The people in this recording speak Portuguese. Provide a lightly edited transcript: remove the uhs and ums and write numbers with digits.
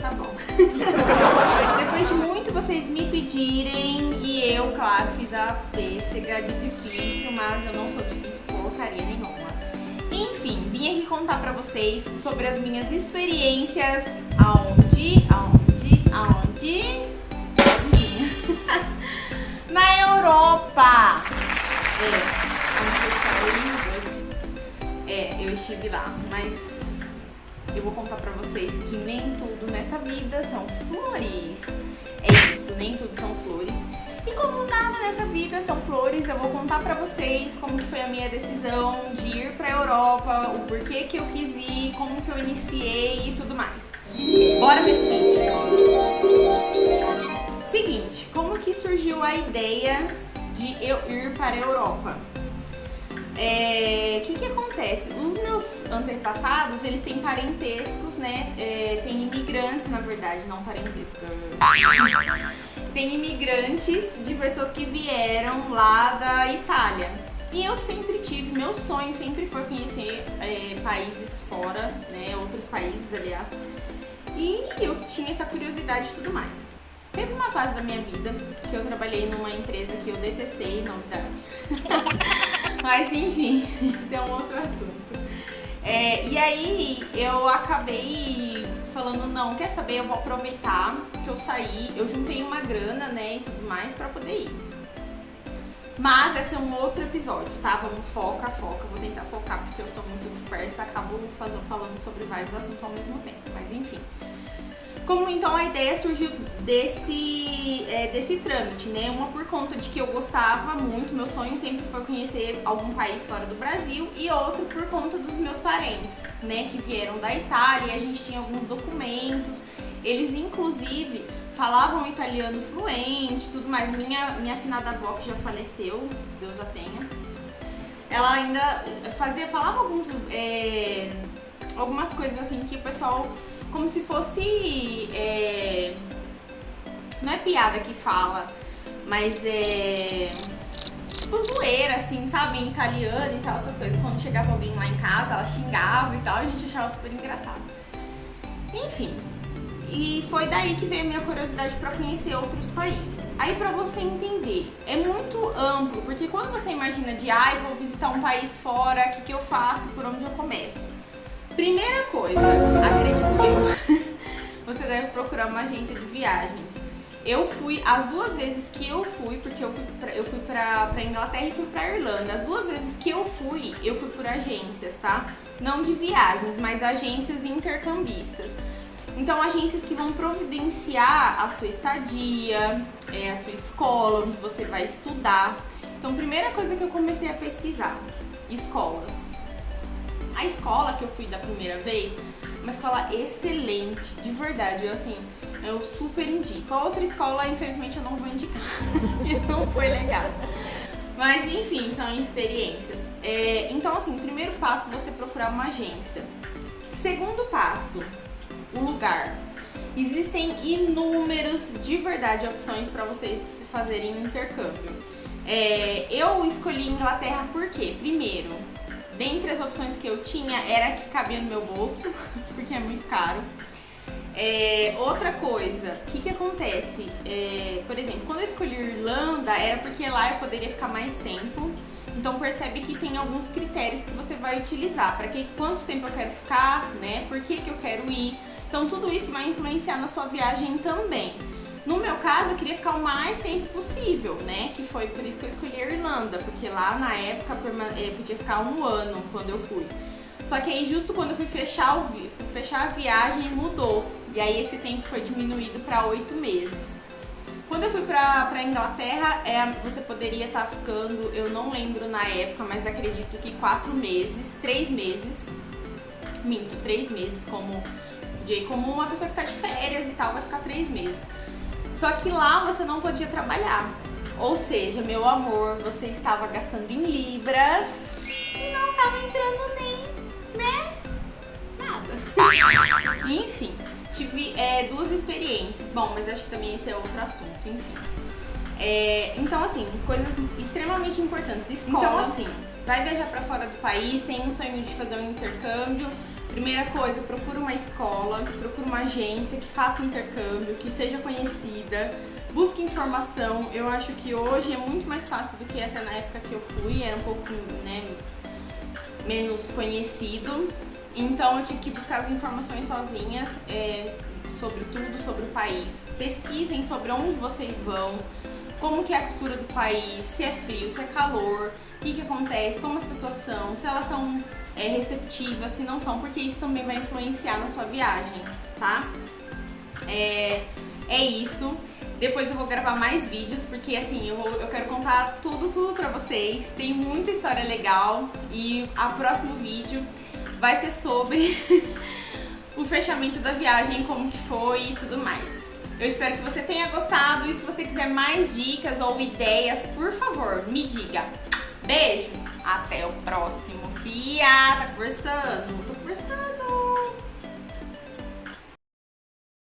tá bom. Depois de muito vocês me pedirem e eu, claro, fiz a pêssega de difícil, mas eu não sou difícil porcaria nenhuma. Enfim, vim aqui contar pra vocês sobre as minhas experiências aonde? Na Europa! Eu estive lá, mas eu vou contar pra vocês que nem tudo nessa vida são flores. É isso, nem tudo são flores. E como nada nessa vida são flores, eu vou contar pra vocês como que foi a minha decisão de ir pra Europa, o porquê que eu quis ir, como que eu iniciei e tudo mais. Bora pra esse vídeo. Seguinte, como que surgiu a ideia de eu ir para a Europa? Que acontece? Os meus antepassados, eles têm parentescos, né? Tem imigrantes, na verdade, não parentesco. Tem imigrantes de pessoas que vieram lá da Itália. E eu sempre tive, meu sonho sempre foi conhecer países fora, né? Outros países, aliás. E eu tinha essa curiosidade e tudo mais. Teve uma fase da minha vida que eu trabalhei numa empresa que eu detestei, novidade. Mas enfim, isso é um outro assunto. E aí eu acabei falando, não, quer saber, eu vou aproveitar que eu saí, eu juntei uma grana, né, e tudo mais pra poder ir. Mas esse é um outro episódio, tá? Vamos foca, vou tentar focar porque eu sou muito dispersa, acabo falando sobre vários assuntos ao mesmo tempo, mas enfim. Como então a ideia surgiu desse trâmite, né? Uma por conta de que eu gostava muito, meu sonho sempre foi conhecer algum país fora do Brasil, e outro por conta dos meus parentes, né? Que vieram da Itália e a gente tinha alguns documentos. Eles inclusive falavam italiano fluente e tudo mais. Minha afinada avó, que já faleceu, Deus a tenha, ela ainda falava algumas coisas assim que o pessoal, como se fosse, não é piada que fala, mas tipo zoeira, assim, sabe, em italiano e tal, essas coisas. Quando chegava alguém lá em casa, ela xingava e tal, a gente achava super engraçado. Enfim, e foi daí que veio a minha curiosidade para conhecer outros países. Aí, pra você entender, é muito amplo, porque quando você imagina de, vou visitar um país fora, o que eu faço, por onde eu começo? Primeira coisa, acredito eu, você deve procurar uma agência de viagens. Eu fui, as duas vezes que eu fui, porque eu fui pra Inglaterra e fui pra Irlanda. As duas vezes que eu fui por agências, tá? Não de viagens, mas agências intercambistas. Então, agências que vão providenciar a sua estadia, a sua escola, onde você vai estudar. Então, primeira coisa que eu comecei a pesquisar, escolas. A escola que eu fui da primeira vez, uma escola excelente, de verdade, eu super indico. A outra escola, infelizmente, eu não vou indicar, não foi legal. Mas, enfim, são experiências. Então, assim, primeiro passo, você procurar uma agência. Segundo passo, o lugar. Existem inúmeros, de verdade, opções para vocês fazerem intercâmbio. Eu escolhi Inglaterra porque, primeiro, dentre as opções que eu tinha, era a que cabia no meu bolso, porque é muito caro. Outra coisa, o que acontece? Por exemplo, quando eu escolhi Irlanda, era porque lá eu poderia ficar mais tempo. Então percebe que tem alguns critérios que você vai utilizar, para quanto tempo eu quero ficar, né? Por que eu quero ir. Então tudo isso vai influenciar na sua viagem também. No meu caso, eu queria ficar o mais tempo possível, né? Que foi por isso que eu escolhi a Irlanda, porque lá na época podia ficar 1 ano quando eu fui. Só que aí justo quando eu fui fechar a viagem, mudou. E aí esse tempo foi diminuído para 8 meses. Quando eu fui pra Inglaterra, você poderia estar ficando, eu não lembro na época, mas acredito que 4 meses, 3 meses, 3 meses, como uma pessoa que tá de férias e tal, vai ficar 3 meses. Só que lá você não podia trabalhar. Ou seja, meu amor, você estava gastando em libras e não estava entrando nem, né, nada. Enfim, tive 2 experiências. Bom, mas acho que também esse é outro assunto, enfim. Então, assim, coisas extremamente importantes. Escola. Então, assim, vai viajar pra fora do país, tem um sonho de fazer um intercâmbio, Primeira coisa, procura uma escola, procura uma agência que faça intercâmbio, que seja conhecida, busque informação. Eu acho que hoje é muito mais fácil do que até na época que eu fui, era um pouco, né, menos conhecido. Então eu tive que buscar as informações sozinhas, sobre tudo, sobre o país. Pesquisem sobre onde vocês vão, como que é a cultura do país, se é frio, se é calor, o que acontece, como as pessoas são, se elas são receptivas, se não são, porque isso também vai influenciar na sua viagem, tá? É isso. Depois eu vou gravar mais vídeos, porque assim, eu quero contar tudo pra vocês. Tem muita história legal e o próximo vídeo vai ser sobre o fechamento da viagem, como que foi e tudo mais. Eu espero que você tenha gostado e se você quiser mais dicas ou ideias, por favor, me diga. Beijo, até o próximo. Fia, tá conversando.